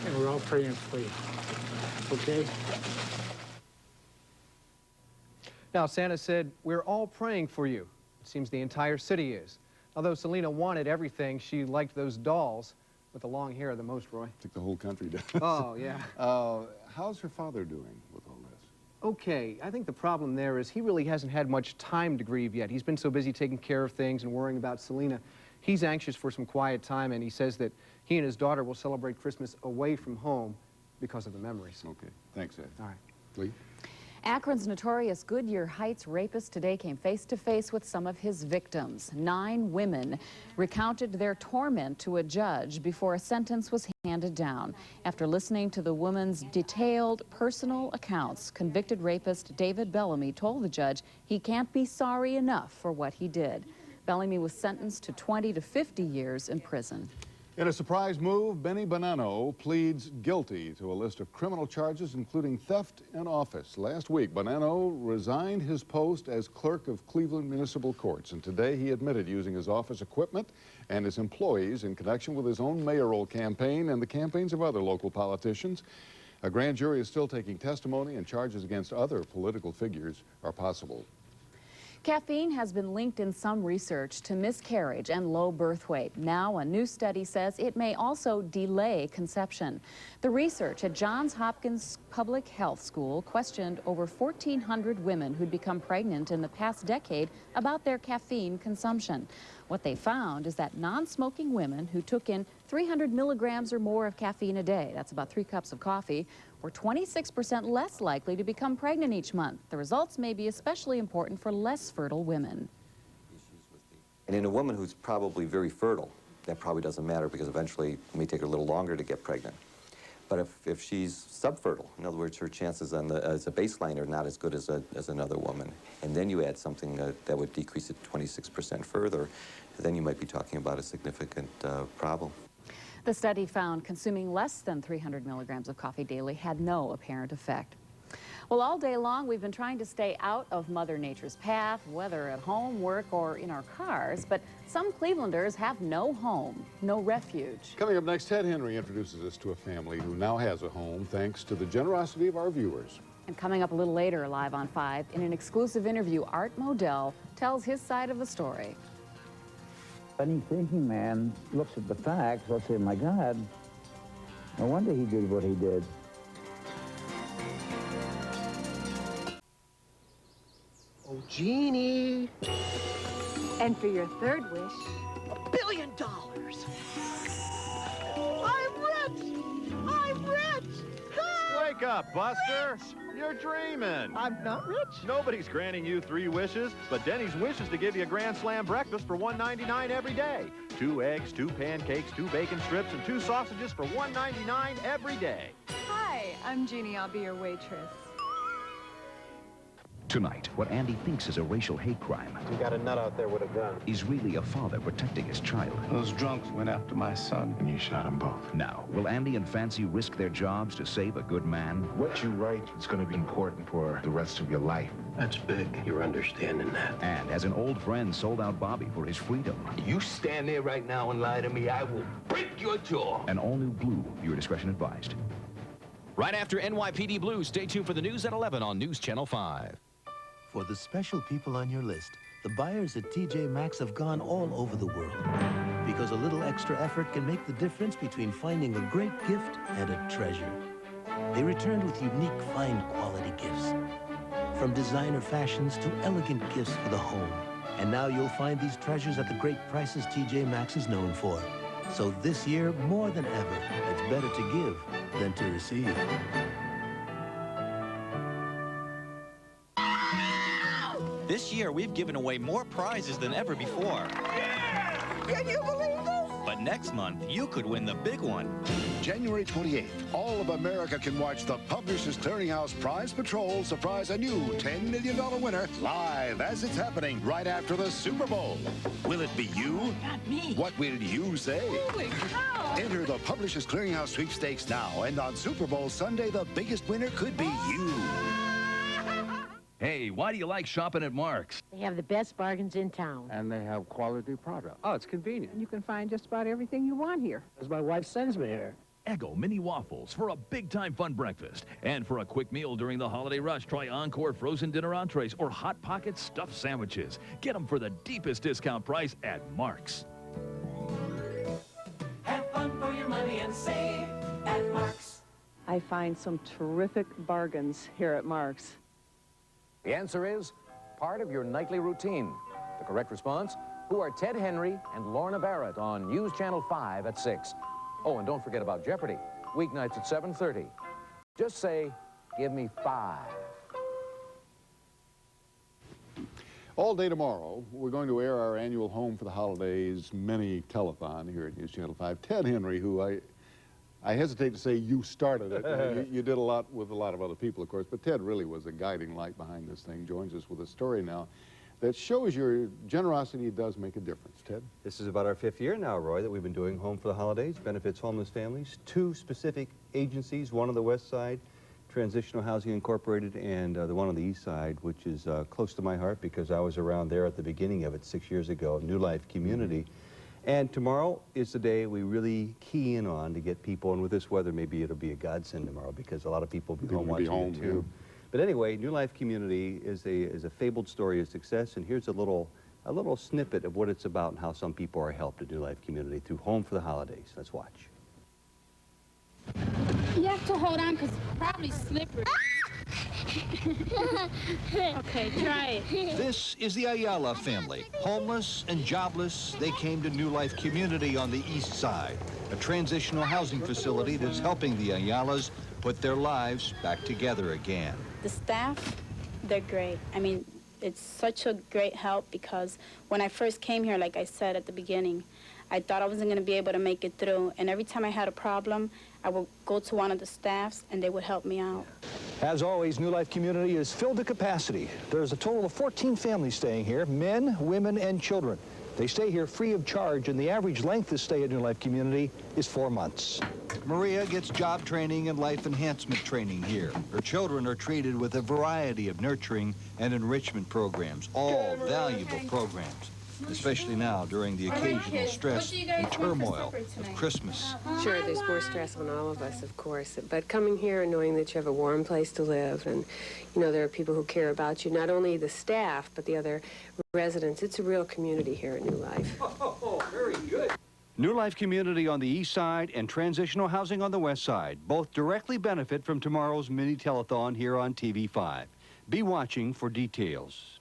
and we're all praying for you. Okay? Now, Santa said, we're all praying for you. It seems the entire city is. Although Selena wanted everything, she liked those dolls with the long hair the most, Roy. I think the whole country does. Oh, yeah. How's her father doing with all this? Okay, I think the problem there is he really hasn't had much time to grieve yet. He's been so busy taking care of things and worrying about Selena. He's anxious for some quiet time, and he says that he and his daughter will celebrate Christmas away from home because of the memories. Okay, thanks, Ed. All right. Lee? Akron's notorious Goodyear Heights rapist today came face-to-face with some of his victims. 9 women recounted their torment to a judge before a sentence was handed down. After listening to the women's detailed personal accounts, convicted rapist David Bellamy told the judge he can't be sorry enough for what he did. Bellamy was sentenced to 20 to 50 years in prison. In a surprise move, Benny Bonanno pleads guilty to a list of criminal charges, including theft in office. Last week, Bonanno resigned his post as clerk of Cleveland Municipal Courts, and today he admitted using his office equipment and his employees in connection with his own mayoral campaign and the campaigns of other local politicians. A grand jury is still taking testimony, and charges against other political figures are possible. Caffeine has been linked in some research to miscarriage and low birth weight. Now, a new study says it may also delay conception. The research at Johns Hopkins Public Health School questioned over 1,400 women who'd become pregnant in the past decade about their caffeine consumption. What they found is that non-smoking women who took in 300 milligrams or more of caffeine a day, that's about 3 cups of coffee, were 26% less likely to become pregnant each month. The results may be especially important for less fertile women. And in a woman who's probably very fertile, that probably doesn't matter because eventually it may take her a little longer to get pregnant. But if she's subfertile, in other words, her chances on as a baseline are not as good as another woman, and then you add something that would decrease it 26% further, then you might be talking about a significant problem. The study found consuming less than 300 milligrams of coffee daily had no apparent effect. Well, all day long, we've been trying to stay out of Mother Nature's path, whether at home, work, or in our cars, but some Clevelanders have no home, no refuge. Coming up next, Ted Henry introduces us to a family who now has a home thanks to the generosity of our viewers. And coming up a little later, live on 5, in an exclusive interview, Art Modell tells his side of the story. Any thinking man looks at the facts, they'll say, my God, no wonder he did what he did. Oh, Jeannie. And for your third wish, $1 billion. I'm rich. I'm rich. Wake up, Buster. You're dreaming. I'm not rich. Nobody's granting you 3 wishes, but Denny's wishes to give you a Grand Slam breakfast for $1.99 every day. 2 eggs, 2 pancakes, 2 bacon strips, and 2 sausages for $1.99 every day. hi, I'm Jeannie. I'll be your waitress. Tonight, what Andy thinks is a racial hate crime You got a nut out there with a gun. is really a father protecting his child. Those drunks went after my son, and you shot them both. Now, will Andy and Fancy risk their jobs to save a good man? What you write is going to be important for the rest of your life. That's big. You're understanding that. And has an old friend sold out Bobby for his freedom? You stand there right now and lie to me, I will break your jaw. An all-new Blue. Viewer discretion advised. Right after NYPD Blue, stay tuned for the news at 11 on News Channel 5. For the special people on your list, the buyers at TJ Maxx have gone all over the world. Because a little extra effort can make the difference between finding a great gift and a treasure. They returned with unique, fine quality gifts. From designer fashions to elegant gifts for the home. And now you'll find these treasures at the great prices TJ Maxx is known for. So this year, more than ever, it's better to give than to receive. This year, we've given away more prizes than ever before. Yeah! Can you believe this? But next month, you could win the big one. January 28th, all of America can watch the Publishers Clearinghouse Prize Patrol surprise a new $10 million winner live as it's happening right after the Super Bowl. Will it be you? Not me. What will you say? Holy cow! Enter the Publishers Clearinghouse sweepstakes now, and on Super Bowl Sunday, the biggest winner could be you. Hey, why do you like shopping at Mark's? They have the best bargains in town. And they have quality product. Oh, it's convenient. You can find just about everything you want here. As my wife sends me here. Eggo mini waffles for a big-time fun breakfast. And for a quick meal during the holiday rush, try Encore frozen dinner entrees or Hot Pocket stuffed sandwiches. Get them for the deepest discount price at Mark's. Have fun for your money and save at Mark's. I find some terrific bargains here at Mark's. The answer is part of your nightly routine. The correct response, who are Ted Henry and Lorna Barrett on News Channel 5 at 6. Oh, and don't forget about Jeopardy, weeknights at 7:30. Just say, give me 5. All day tomorrow, we're going to air our annual Home for the Holidays mini telethon here at News Channel 5. Ted Henry, who I hesitate to say you started it. You did a lot with a lot of other people, of course, but Ted really was the guiding light behind this thing. Joins us with a story now that shows your generosity does make a difference. Ted? This is about our 5th year now, Roy, that we've been doing Home for the Holidays, benefits homeless families, 2 specific agencies, one on the west side, Transitional Housing Incorporated, and the one on the east side, which is close to my heart because I was around there at the beginning of it 6 years ago, New Life Community. And tomorrow is the day we really key in on to get people, and with this weather, maybe it'll be a godsend tomorrow because a lot of people will be home watching it too. Yeah. But anyway, New Life Community is a fabled story of success, and here's a little snippet of what it's about and how some people are helped at New Life Community through Home for the Holidays. Let's watch. You have to hold on because it's probably slippery. Okay, try it. This is the Ayala family. Homeless and jobless, they came to New Life Community on the east side, a transitional housing facility that's helping the Ayalas put their lives back together again. The staff, they're great. I mean, it's such a great help because when I first came here, like I said at the beginning, I thought I wasn't going to be able to make it through. And every time I had a problem, I would go to one of the staffs and they would help me out. As always, New Life Community is filled to capacity. There's a total of 14 families staying here, men, women, and children. They stay here free of charge, and the average length of stay at New Life Community is 4 months. Maria gets job training and life enhancement training here. Her children are treated with a variety of nurturing and enrichment programs, all valuable programs, especially now during the occasional stress and turmoil of Christmas. Sure, there's more stress on all of us, of course, but coming here and knowing that you have a warm place to live and, you know, there are people who care about you, not only the staff, but the other residents. It's a real community here at New Life. Oh, very good. New Life Community on the east side and Transitional Housing on the west side both directly benefit from tomorrow's mini telethon here on TV5. Be watching for details.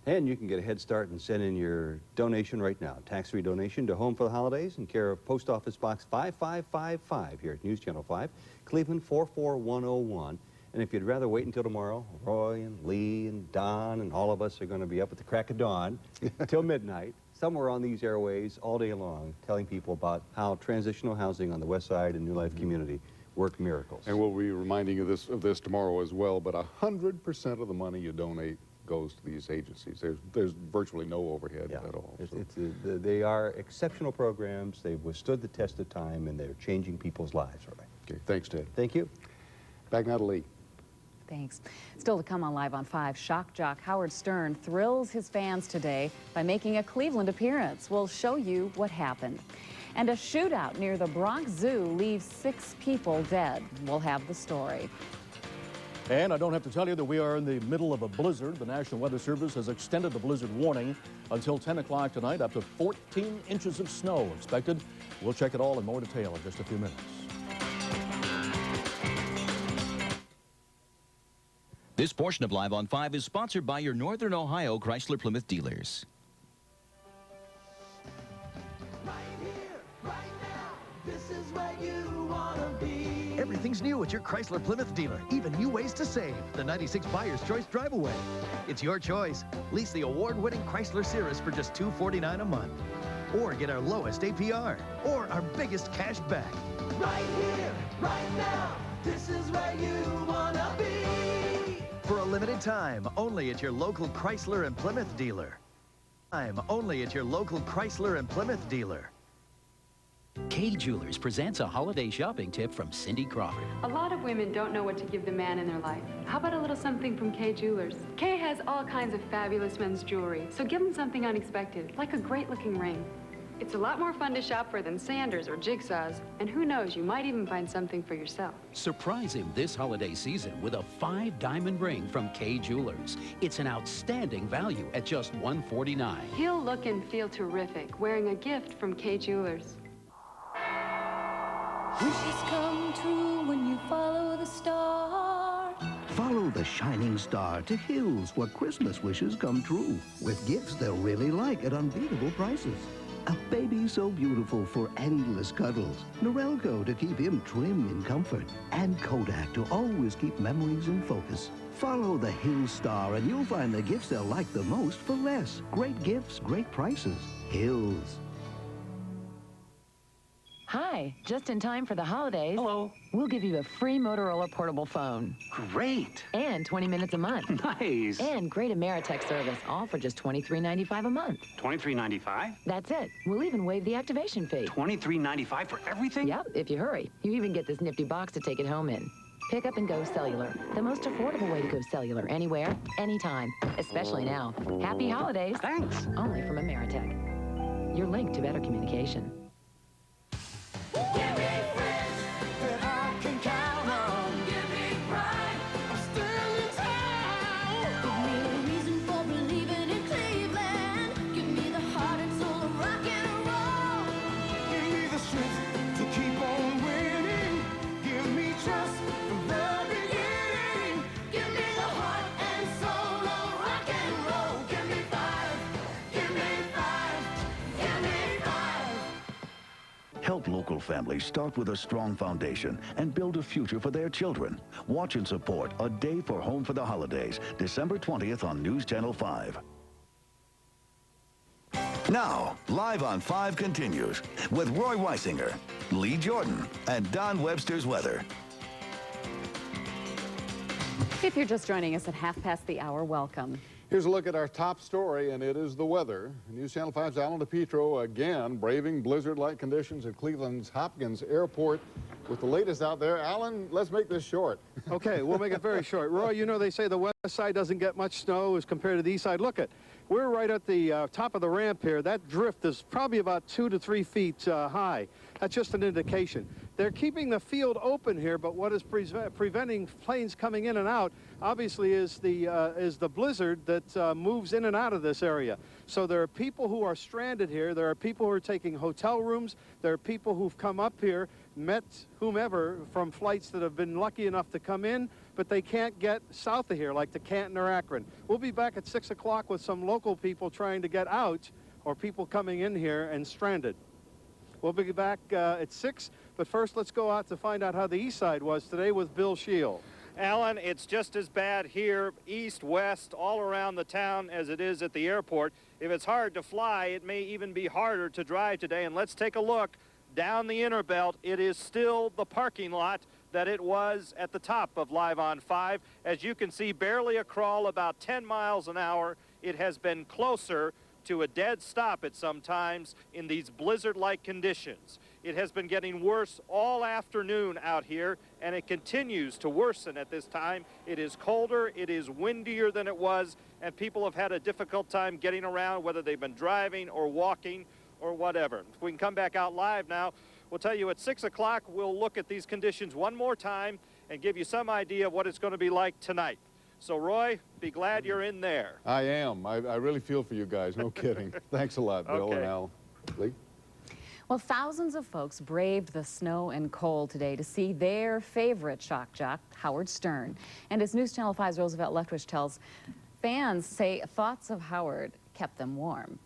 And you can get a head start and send in your donation right now. Tax-free donation to Home for the Holidays in care of Post Office Box 5555 here at News Channel 5, Cleveland 44101. And if you'd rather wait until tomorrow, Roy and Lee and Don and all of us are going to be up at the crack of dawn till midnight, somewhere on these airways all day long, telling people about how transitional housing on the west side and New Life Community work miracles. And we'll be reminding you of this tomorrow as well, but 100% of the money you donate goes to these agencies. There's virtually no overhead at all. They are exceptional programs. They've withstood the test of time, and they're changing people's lives. Right? Okay, thanks, Ted. Thank you. Back now to Lee. Thanks. Still to come on Live on 5, shock jock Howard Stern thrills his fans today by making a Cleveland appearance. We'll show you what happened. And a shootout near the Bronx Zoo leaves 6 people dead. We'll have the story. And I don't have to tell you that we are in the middle of a blizzard. The National Weather Service has extended the blizzard warning until 10 o'clock tonight. Up to 14 inches of snow expected. We'll check it all in more detail in just a few minutes. This portion of Live on 5 is sponsored by your Northern Ohio Chrysler Plymouth dealers. Everything's new at your Chrysler Plymouth dealer. Even new ways to save. The 96 Buyer's Choice Drive Away. It's your choice. Lease the award-winning Chrysler Cirrus for just $249 a month. Or get our lowest APR. Or our biggest cash back. Right here, right now. This is where you want to be. For a limited time, only at your local Chrysler and Plymouth dealer. Only at your local Chrysler and Plymouth dealer. Kay Jewelers presents a holiday shopping tip from Cindy Crawford. A lot of women don't know what to give the man in their life. How about a little something from Kay Jewelers? Kay has all kinds of fabulous men's jewelry, so give them something unexpected, like a great-looking ring. It's a lot more fun to shop for than Sanders or Jigsaw's. And who knows, you might even find something for yourself. Surprise him this holiday season with a 5-diamond ring from Kay Jewelers. It's an outstanding value at just $149. He'll look and feel terrific wearing a gift from Kay Jewelers. Wishes come true when you follow the star. Follow the shining star to Hills, where Christmas wishes come true, with gifts they'll really like at unbeatable prices. A baby so beautiful for endless cuddles. Norelco to keep him trim in comfort. And Kodak to always keep memories in focus. Follow the Hills star and you'll find the gifts they'll like the most for less. Great gifts, great prices. Hills. Hi, just in time for the holidays. Hello. We'll give you a free Motorola portable phone. Great. And 20 minutes a month. Nice. And great Ameritech service, all for just $23.95 a month. $23.95? That's it. We'll even waive the activation fee. $23.95 for everything? Yep, if you hurry. You even get this nifty box to take it home in. Pick up and go cellular. The most affordable way to go cellular anywhere, anytime, especially now. Happy holidays. Thanks. Only from Ameritech. Your link to better communication. Give me friends that I can count on. Give me pride, I'm still in town. Give me a reason for believing in Cleveland. Give me the heart and soul of rock and roll. Give me the strength to keep on winning. Give me trust from the beginning. Give me the heart and soul of rock and roll. Give me five, give me five, give me five. Help local families start with a strong foundation and build a future for their children. Watch and support A Day for Home for the Holidays, December 20th on News Channel 5. Now, Live on 5 continues with Roy Weisinger, Lee Jordan, and Don Webster's weather. If you're just joining us at 1:30, welcome. Here's a look at our top story, and it is the weather. News Channel 5's Alan DePietro again braving blizzard-like conditions at Cleveland's Hopkins Airport with the latest out there. Alan, let's make this short. Okay, we'll make it very short. Roy, you know they say the west side doesn't get much snow as compared to the east side. Look at, we're right at the top of the ramp here. That drift is probably about 2 to 3 feet high. That's just an indication. They're keeping the field open here, but what is preventing planes coming in and out, obviously, is the blizzard that moves in and out of this area. So there are people who are stranded here. There are people who are taking hotel rooms. There are people who've come up here, met whomever from flights that have been lucky enough to come in, but they can't get south of here, like to Canton or Akron. We'll be back at 6 o'clock with some local people trying to get out, or people coming in here and stranded. We'll be back at 6, but first let's go out to find out how the east side was today with Bill Shield. Alan, it's just as bad here, east, west, all around the town as it is at the airport. If it's hard to fly, it may even be harder to drive today. And let's take a look down the inner belt. It is still the parking lot that it was at the top of Live on 5. As you can see, barely a crawl, about 10 miles an hour. It has been closer to a dead stop at some times in these blizzard-like conditions. It has been getting worse all afternoon out here, and it continues to worsen at this time. It is colder, it is windier than it was, and people have had a difficult time getting around, whether they've been driving or walking or whatever. If we can come back out live now, we'll tell you at 6 o'clock, we'll look at these conditions one more time and give you some idea of what it's going to be like tonight. So, Roy, be glad you're in there. I am. I really feel for you guys. No kidding. Thanks a lot, Bill and Al. Lee? Well, thousands of folks braved the snow and cold today to see their favorite shock jock, Howard Stern. And as News Channel 5's Roosevelt Leftwich tells, fans say thoughts of Howard kept them warm.